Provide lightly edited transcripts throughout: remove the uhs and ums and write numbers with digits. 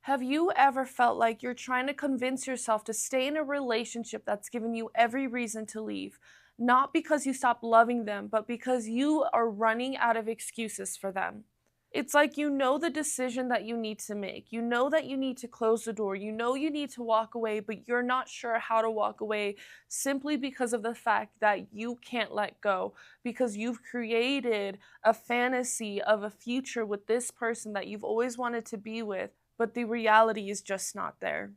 Have you ever felt like you're trying to convince yourself to stay in a relationship that's given you every reason to leave? Not because you stopped loving them, but because you are running out of excuses for them. It's like you know the decision that you need to make. You know that you need to close the door. You know you need to walk away, but you're not sure how to walk away simply because of the fact that you can't let go, because you've created a fantasy of a future with this person that you've always wanted to be with, but the reality is just not there.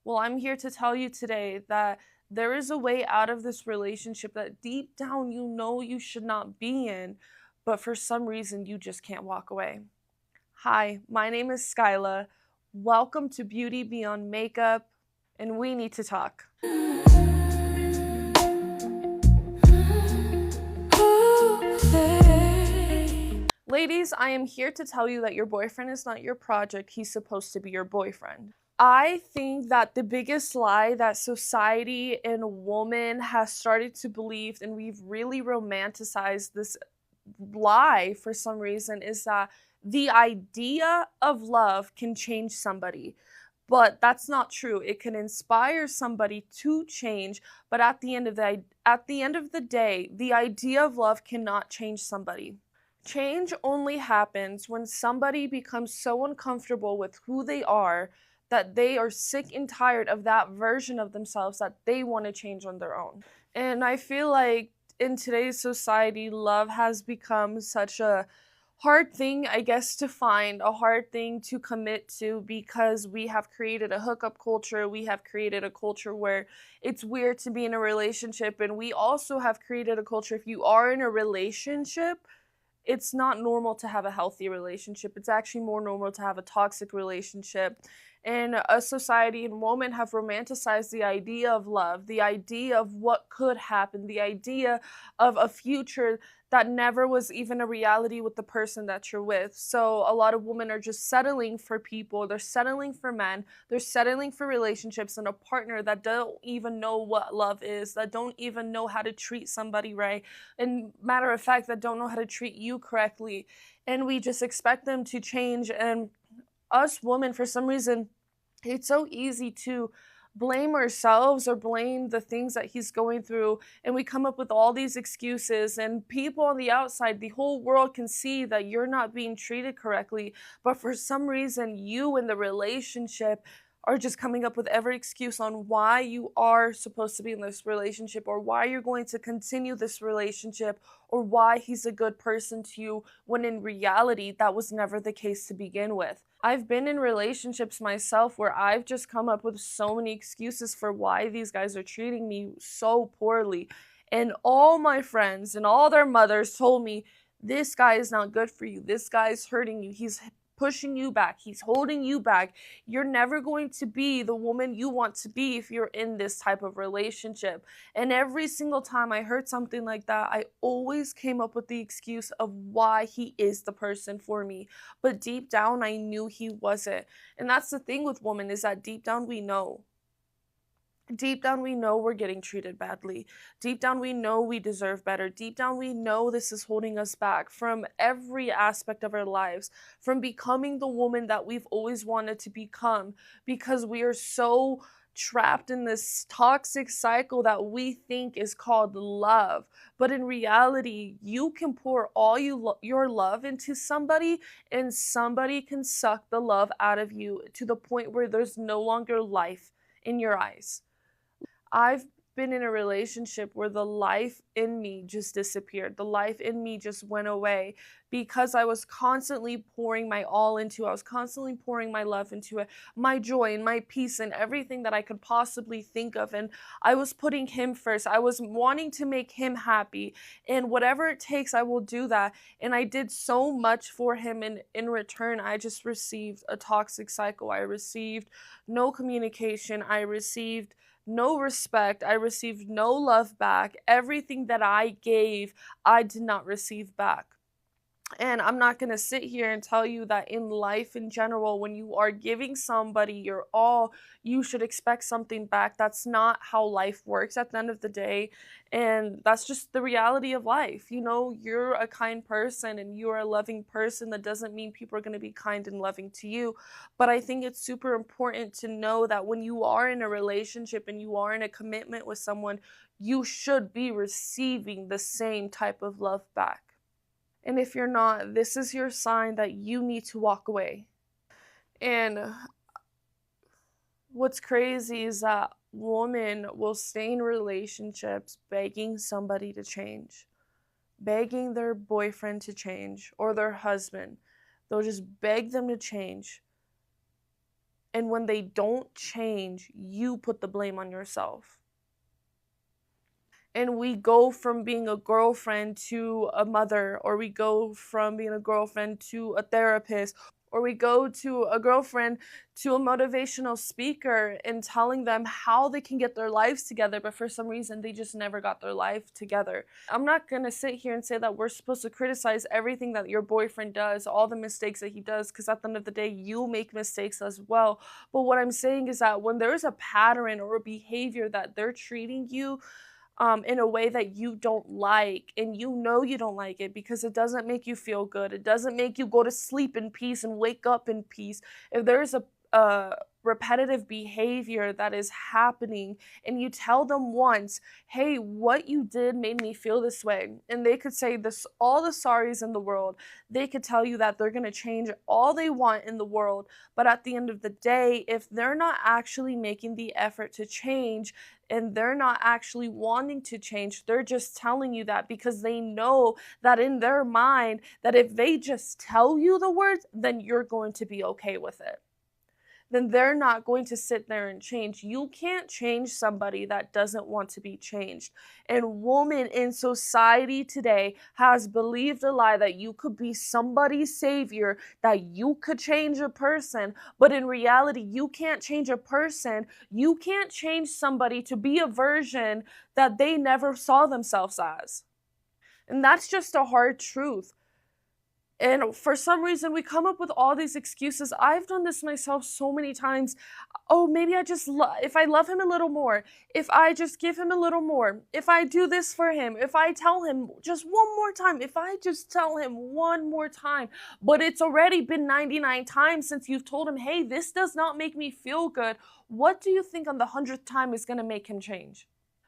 Well, I'm here to tell you today that there is a way out of this relationship that deep down you know you should not be in, but for some reason you just can't walk away. Hi, my name is SKYLÁH. Welcome to Beauty Beyond Makeup, and we need to talk. Ladies, I am here to tell you that your boyfriend is not your project. He's supposed to be your boyfriend. I think that the biggest lie that society and woman has started to believe, and we've really romanticized this lie for some reason, is that the idea of love can change somebody. But that's not true. It can inspire somebody to change, but at the end of the day, the idea of love cannot change somebody. Change only happens when somebody becomes so uncomfortable with who they are that they are sick and tired of that version of themselves that they want to change on their own. And I feel like in today's society, love has become such a hard thing, I guess, to find, a hard thing to commit to, because we have created a hookup culture. We have created a culture where it's weird to be in a relationship. And we also have created a culture, if you are in a relationship, it's not normal to have a healthy relationship. It's actually more normal to have a toxic relationship. And a society and women have romanticized the idea of love, the idea of what could happen, the idea of a future that never was even a reality with the person that you're with. So a lot of women are just settling for people. They're settling for men. They're settling for relationships and a partner that don't even know what love is, that don't even know how to treat somebody right, and matter of fact, that don't know how to treat you correctly. And we just expect them to change. And us women, for some reason, it's so easy to blame ourselves or blame the things that he's going through, and we come up with all these excuses, and people on the outside, the whole world can see that you're not being treated correctly, but for some reason you in the relationship are just coming up with every excuse on why you are supposed to be in this relationship, or why you're going to continue this relationship, or why he's a good person to you, when in reality that was never the case to begin with. I've been in relationships myself where I've just come up with so many excuses for why these guys are treating me so poorly. And all my friends and all their mothers told me, this guy is not good for you. This guy's hurting you. He's pushing you back. He's holding you back. You're never going to be the woman you want to be if you're in this type of relationship. And every single time I heard something like that, I always came up with the excuse of why he is the person for me. But deep down, I knew he wasn't. And that's the thing with women, is that deep down we know. Deep down, we know we're getting treated badly. Deep down, we know we deserve better. Deep down, we know this is holding us back from every aspect of our lives, from becoming the woman that we've always wanted to become, because we are so trapped in this toxic cycle that we think is called love. But in reality, you can pour all your love into somebody, and somebody can suck the love out of you to the point where there's no longer life in your eyes. I've been in a relationship where the life in me just disappeared. The life in me just went away because I was constantly pouring my all into it. I was constantly pouring my love into it, my joy and my peace and everything that I could possibly think of. And I was putting him first. I was wanting to make him happy. And whatever it takes, I will do that. And I did so much for him. And in return, I just received a toxic cycle. I received no communication. I received no respect. I received no love back. Everything that I gave, I did not receive back. And I'm not going to sit here and tell you that in life in general, when you are giving somebody your all, you should expect something back. That's not how life works at the end of the day. And that's just the reality of life. You know, you're a kind person and you're a loving person. That doesn't mean people are going to be kind and loving to you. But I think it's super important to know that when you are in a relationship and you are in a commitment with someone, you should be receiving the same type of love back. And if you're not, this is your sign that you need to walk away. And what's crazy is that women will stay in relationships begging somebody to change, begging their boyfriend to change or their husband. They'll just beg them to change. And when they don't change, you put the blame on yourself. And we go from being a girlfriend to a mother, or we go from being a girlfriend to a therapist, or we go to a girlfriend to a motivational speaker and telling them how they can get their lives together, but for some reason they just never got their life together. I'm not going to sit here and say that we're supposed to criticize everything that your boyfriend does, all the mistakes that he does, because at the end of the day you make mistakes as well. But what I'm saying is that when there's a pattern or a behavior that they're treating you in a way that you don't like, and you know you don't like it because it doesn't make you feel good. It doesn't make you go to sleep in peace and wake up in peace. If there's a repetitive behavior that is happening and you tell them once, hey, what you did made me feel this way, and they could say this all the sorries in the world. They could tell you that they're going to change all they want in the world, but at the end of the day, if they're not actually making the effort to change and they're not actually wanting to change, they're just telling you that because they know that in their mind that if they just tell you the words, then you're going to be okay with it. Then they're not going to sit there and change. You can't change somebody that doesn't want to be changed. And woman in society today has believed a lie that you could be somebody's savior, that you could change a person. But in reality, you can't change a person. You can't change somebody to be a version that they never saw themselves as. And that's just a hard truth. And for some reason, we come up with all these excuses. I've done this myself so many times. Oh, maybe if I love him a little more, if I just give him a little more, if I do this for him, if I tell him just one more time, if I just tell him one more time. But it's already been 99 times since you've told him, hey, this does not make me feel good. What do you think on the 100th time is going to make him change?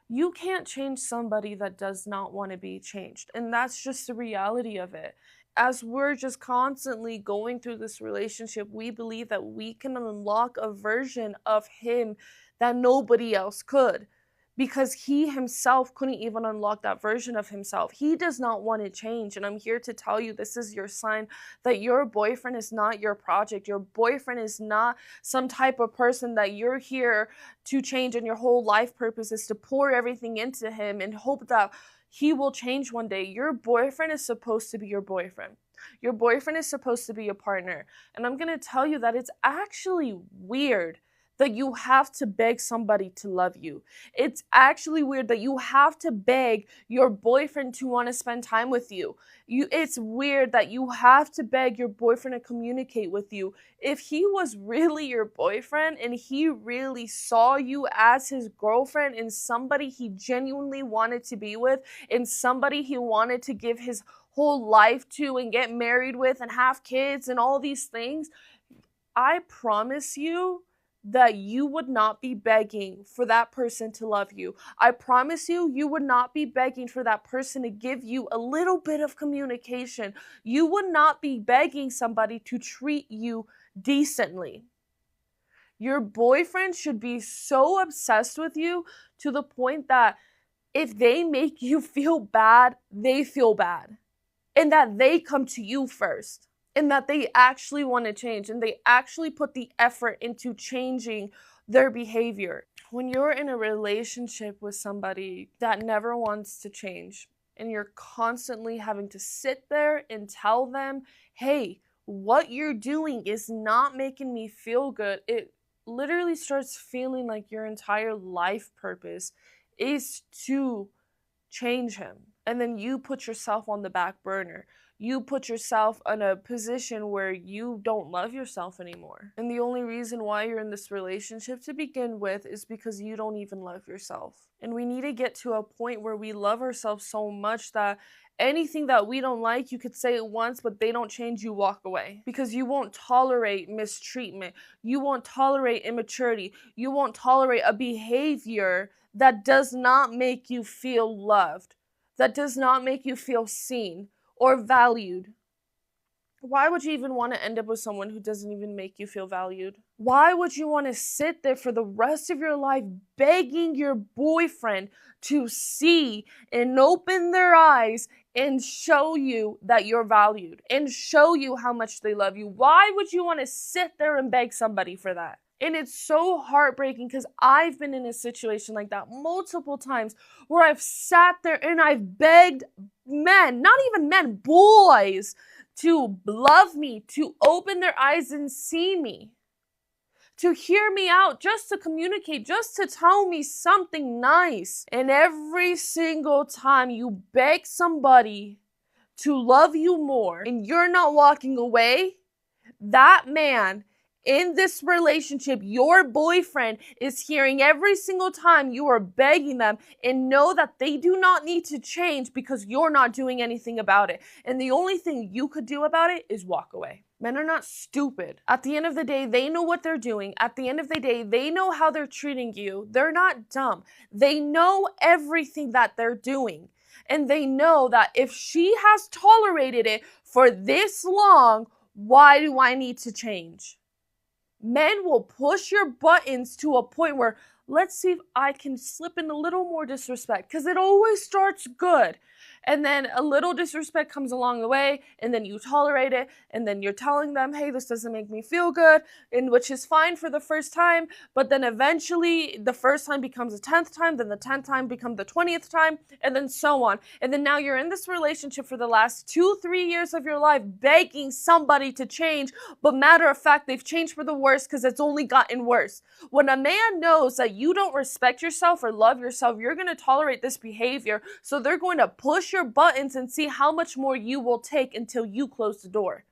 You can't change somebody that does not want to be changed. And that's just the reality of it. As we're just constantly going through this relationship, we believe that we can unlock a version of him that nobody else could, because he himself couldn't even unlock that version of himself. He does not want to change. And I'm here to tell you, this is your sign that your boyfriend is not your project. Your boyfriend is not some type of person that you're here to change, and your whole life purpose is to pour everything into him and hope that he will change one day. Your boyfriend is supposed to be your boyfriend. Your boyfriend is supposed to be a partner. And I'm going to tell you that it's actually weird that you have to beg somebody to love you. It's actually weird that you have to beg your boyfriend to want to spend time with you. It's weird that you have to beg your boyfriend to communicate with you. If he was really your boyfriend and he really saw you as his girlfriend and somebody he genuinely wanted to be with and somebody he wanted to give his whole life to and get married with and have kids and all these things, I promise you that you would not be begging for that person to love you. I promise you, you would not be begging for that person to give you a little bit of communication. You would not be begging somebody to treat you decently. Your boyfriend should be so obsessed with you to the point that if they make you feel bad, they feel bad. And that they come to you first. And that they actually want to change and they actually put the effort into changing their behavior. When you're in a relationship with somebody that never wants to change and you're constantly having to sit there and tell them, hey, what you're doing is not making me feel good, it literally starts feeling like your entire life purpose is to change him. And then you put yourself on the back burner. you put yourself in a position where you don't love yourself anymore. And the only reason why you're in this relationship to begin with is because you don't even love yourself. And we need to get to a point where we love ourselves so much that anything that we don't like, you could say it once, but they don't change, you walk away. Because you won't tolerate mistreatment. You won't tolerate immaturity. You won't tolerate a behavior that does not make you feel loved, that does not make you feel seen or valued. Why would you even want to end up with someone who doesn't even make you feel valued? Why would you want to sit there for the rest of your life begging your boyfriend to see and open their eyes and show you that you're valued and show you how much they love you? Why would you want to sit there and beg somebody for that? And it's so heartbreaking because I've been in a situation like that multiple times where I've sat there and I've begged men, not even men, boys, to love me, to open their eyes and see me, to hear me out, just to communicate, just to tell me something nice. And every single time you beg somebody to love you more and you're not walking away, that man in this relationship, your boyfriend, is hearing every single time you are begging them and know that they do not need to change because you're not doing anything about it. And the only thing you could do about it is walk away. Men are not stupid. At the end of the day, they know what they're doing. At the end of the day, they know how they're treating you. They're not dumb. They know everything that they're doing. And they know that if she has tolerated it for this long, why do I need to change? Men will push your buttons to a point where, let's see if I can slip in a little more disrespect, because it always starts good. And then a little disrespect comes along the way, and then you tolerate it, and then you're telling them, hey, this doesn't make me feel good, and which is fine for the first time, but then eventually the first time becomes the 10th time, then the 10th time becomes the 20th time, and then so on. And then now you're in this relationship for the last 2-3 years of your life begging somebody to change, but matter of fact, they've changed for the worse because it's only gotten worse. When a man knows that you don't respect yourself or love yourself, you're going to tolerate this behavior, so they're going to push your buttons and see how much more you will take until you close the door.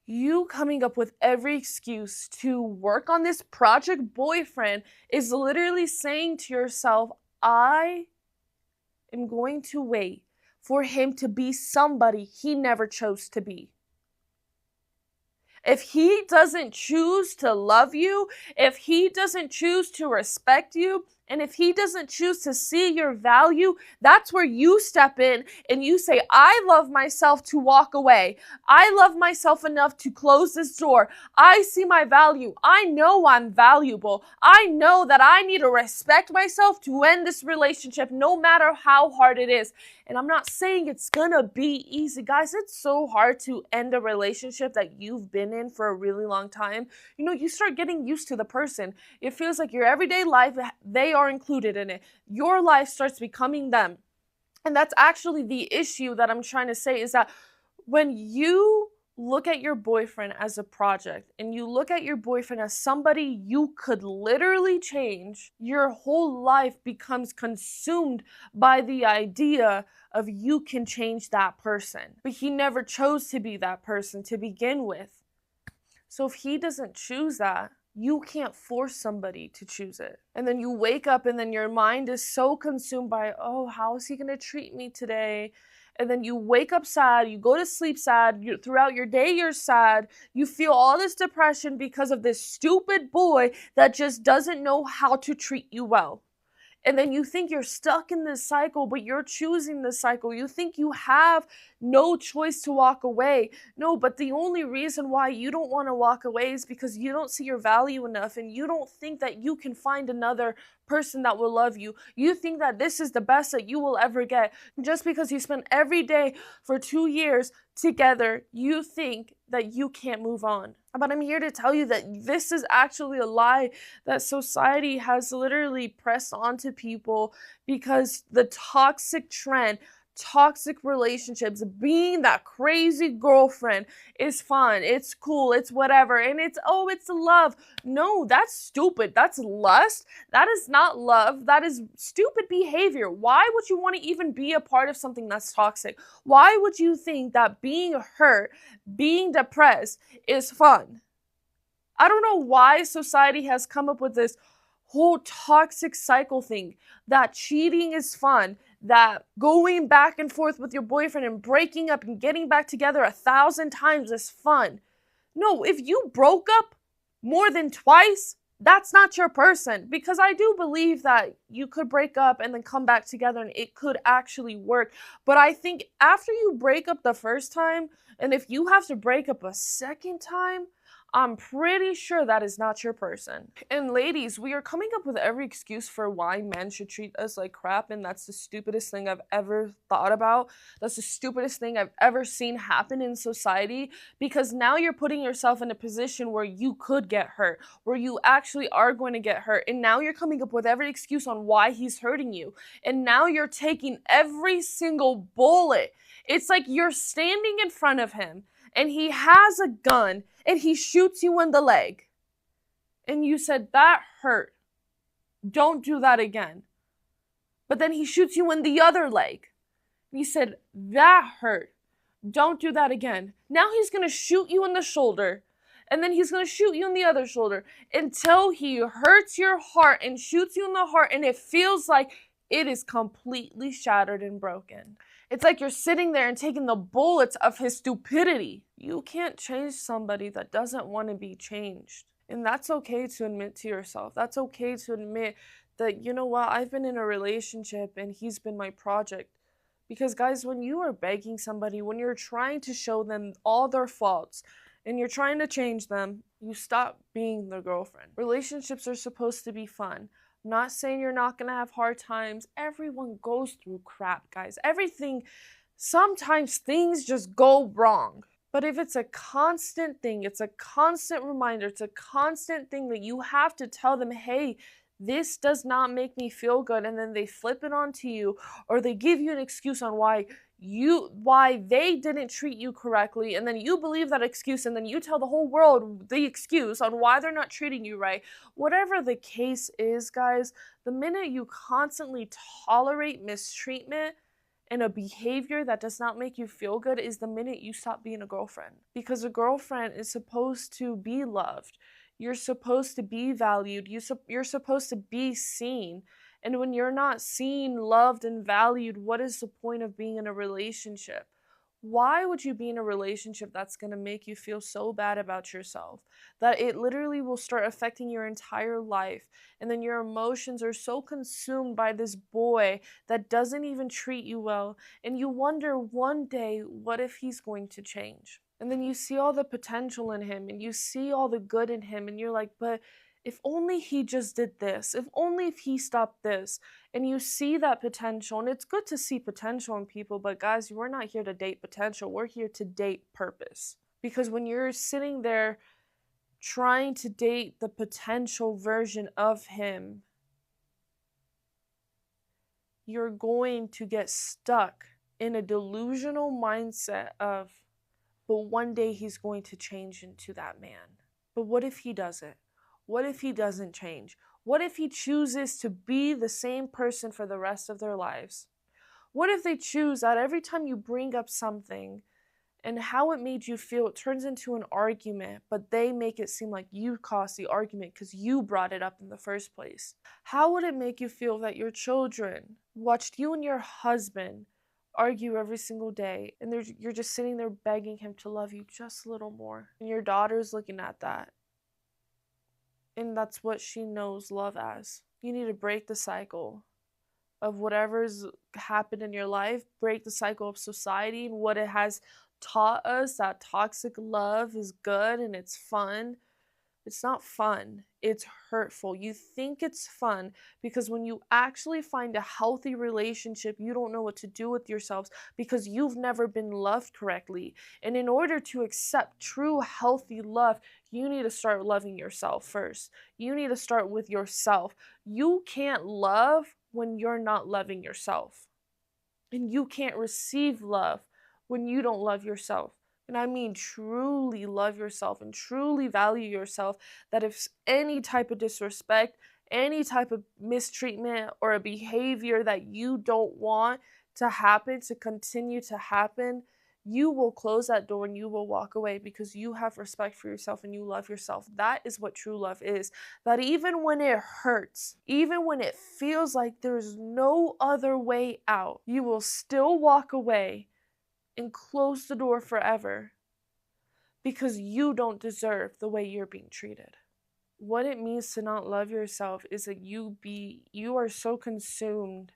You coming up with every excuse to work on this project boyfriend is literally saying to yourself, I am going to wait for him to be somebody he never chose to be. If he doesn't choose to love you, if he doesn't choose to respect you, and if he doesn't choose to see your value, that's where you step in and you say, I love myself to walk away. I love myself enough to close this door. I see my value. I know I'm valuable. I know that I need to respect myself to end this relationship no matter how hard it is. And I'm not saying it's gonna be easy. Guys, it's so hard to end a relationship that you've been in for a really long time. You know, you start getting used to the person. It feels like your everyday life, they are included in it. Your life starts becoming them. And that's actually the issue that I'm trying to say, is that when you look at your boyfriend as a project and you look at your boyfriend as somebody you could literally change, your whole life becomes consumed by the idea of you can change that person. But he never chose to be that person to begin with. So if he doesn't choose that, you can't force somebody to choose it. And then you wake up and then your mind is so consumed by, oh, how is he going to treat me today? And then you wake up sad, you go to sleep sad, throughout your day you're sad, you feel all this depression because of this stupid boy that just doesn't know how to treat you well. And then you think you're stuck in this cycle, but you're choosing this cycle. You think you have no choice to walk away. No, but the only reason why you don't want to walk away is because you don't see your value enough, and you don't think that you can find another person that will love you. You think that this is the best that you will ever get. Just because you spent every day for 2 years together, you think that you can't move on. But I'm here to tell you that this is actually a lie that society has literally pressed onto people, because the toxic trend toxic relationships, being that crazy girlfriend is fun, it's cool, it's whatever, and it's love. No, that's stupid. That's lust. That is not love. That is stupid behavior. Why would you want to even be a part of something that's toxic? Why would you think that being hurt, being depressed is fun? I don't know why society has come up with this whole toxic cycle thing, that cheating is fun, that going back and forth with your boyfriend and breaking up and getting back together 1,000 times is fun. No, if you broke up more than twice, that's not your person. Because I do believe that you could break up and then come back together and it could actually work. But I think after you break up the first time, and if you have to break up a second time, I'm pretty sure that is not your person. And ladies, we are coming up with every excuse for why men should treat us like crap, and that's the stupidest thing I've ever thought about. That's the stupidest thing I've ever seen happen in society, because now you're putting yourself in a position where you could get hurt, where you actually are going to get hurt, and now you're coming up with every excuse on why he's hurting you. And now you're taking every single bullet. It's like you're standing in front of him and he has a gun and he shoots you in the leg. And you said, that hurt. Don't do that again. But then he shoots you in the other leg. And you said, that hurt. Don't do that again. Now he's going to shoot you in the shoulder. And then he's going to shoot you in the other shoulder until he hurts your heart and shoots you in the heart. And it feels like it is completely shattered and broken. It's like you're sitting there and taking the bullets of his stupidity. You can't change somebody that doesn't want to be changed. And that's okay to admit to yourself. That's okay to admit that, you know what, I've been in a relationship and he's been my project. Because guys, when you are begging somebody, when you're trying to show them all their faults and you're trying to change them, you stop being their girlfriend. Relationships are supposed to be fun. I'm not saying you're not going to have hard times. Everyone goes through crap, guys. Sometimes things just go wrong. But if it's a constant thing, it's a constant reminder, it's a constant thing that you have to tell them, hey, this does not make me feel good, and then they flip it onto you, or they give you an excuse on why they didn't treat you correctly, and then you believe that excuse, and then you tell the whole world the excuse on why they're not treating you right. Whatever the case is, guys, the minute you constantly tolerate mistreatment and a behavior that does not make you feel good is the minute you stop being a girlfriend. Because a girlfriend is supposed to be loved. You're supposed to be valued. You're supposed to be seen. And when you're not seen, loved, and valued, what is the point of being in a relationship? Why would you be in a relationship that's going to make you feel so bad about yourself that it literally will start affecting your entire life? And then your emotions are so consumed by this boy that doesn't even treat you well. And you wonder one day, what if he's going to change? And then you see all the potential in him and you see all the good in him and you're like, but if only he just did this, if only if he stopped this, and you see that potential, and it's good to see potential in people, but guys, we're not here to date potential, we're here to date purpose. Because when you're sitting there trying to date the potential version of him, you're going to get stuck in a delusional mindset of, but one day he's going to change into that man. But what if he doesn't? What if he doesn't change? What if he chooses to be the same person for the rest of their lives? What if they choose that every time you bring up something and how it made you feel, it turns into an argument, but they make it seem like you caused the argument because you brought it up in the first place? How would it make you feel that your children watched you and your husband argue every single day and you're just sitting there begging him to love you just a little more, and your daughter's looking at that? And that's what she knows love as. You need to break the cycle of whatever's happened in your life, break the cycle of society and what it has taught us, that toxic love is good and it's fun. It's not fun. It's hurtful. You think it's fun because when you actually find a healthy relationship, you don't know what to do with yourselves because you've never been loved correctly. And in order to accept true healthy love, you need to start loving yourself first. You need to start with yourself. You can't love when you're not loving yourself. And you can't receive love when you don't love yourself. And I mean truly love yourself and truly value yourself, that if any type of disrespect, any type of mistreatment or a behavior that you don't want to happen, to continue to happen, you will close that door and you will walk away because you have respect for yourself and you love yourself. That is what true love is. That even when it hurts, even when it feels like there's no other way out, you will still walk away and close the door forever because you don't deserve the way you're being treated. What it means to not love yourself is that you are so consumed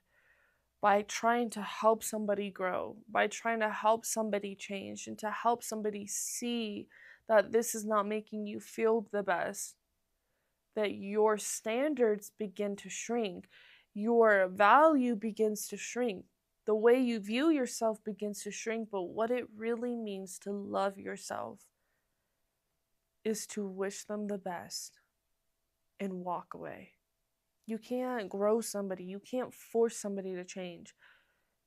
by trying to help somebody grow, by trying to help somebody change, and to help somebody see that this is not making you feel the best, that your standards begin to shrink, your value begins to shrink, the way you view yourself begins to shrink. But what it really means to love yourself is to wish them the best and walk away. You can't grow somebody. You can't force somebody to change.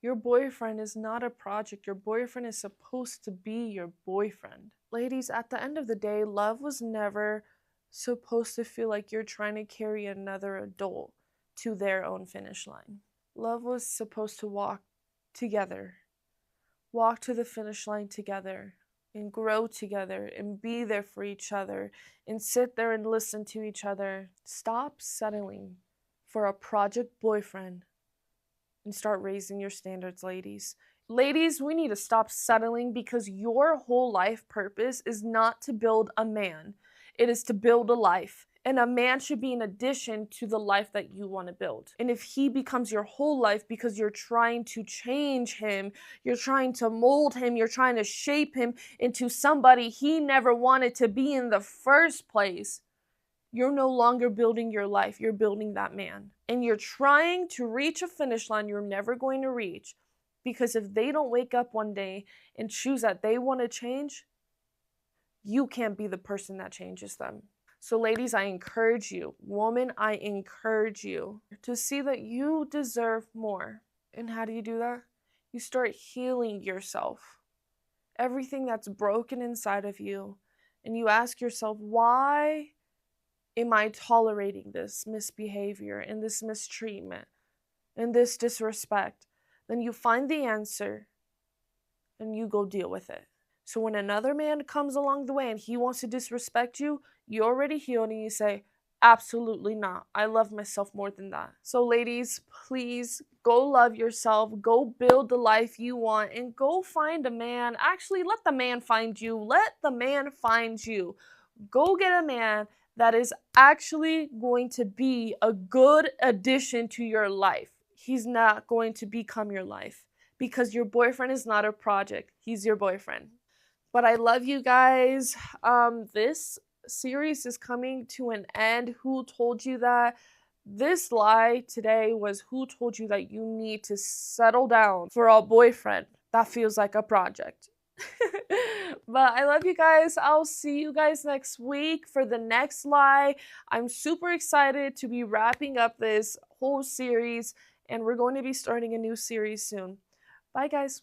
Your boyfriend is not a project. Your boyfriend is supposed to be your boyfriend. Ladies, at the end of the day, love was never supposed to feel like you're trying to carry another adult to their own finish line. Love was supposed to walk together, walk to the finish line together, and grow together, and be there for each other, and sit there and listen to each other. Stop settling for a project boyfriend and start raising your standards, ladies. Ladies, we need to stop settling, because your whole life purpose is not to build a man. It is to build a life. And a man should be an addition to the life that you want to build. And if he becomes your whole life because you're trying to change him, you're trying to mold him, you're trying to shape him into somebody he never wanted to be in the first place, you're no longer building your life, you're building that man. And you're trying to reach a finish line you're never going to reach, because if they don't wake up one day and choose that they want to change, you can't be the person that changes them. So ladies, I encourage you, woman, I encourage you to see that you deserve more. And how do you do that? You start healing yourself, everything that's broken inside of you, and you ask yourself, why am I tolerating this misbehavior and this mistreatment and this disrespect? Then you find the answer and you go deal with it. So when another man comes along the way and he wants to disrespect you, you're already healed and you say, absolutely not. I love myself more than that. So ladies, please go love yourself. Go build the life you want and go find a man. Actually, let the man find you. Let the man find you. Go get a man that is actually going to be a good addition to your life. He's not going to become your life, because your boyfriend is not a project. He's your boyfriend. But I love you guys. This series is coming to an end. Who told you that? This lie today was, who told you that you need to settle down for a boyfriend that feels like a project? But I love you guys. I'll see you guys next week for the next lie. I'm super excited to be wrapping up this whole series, and we're going to be starting a new series soon. Bye, guys.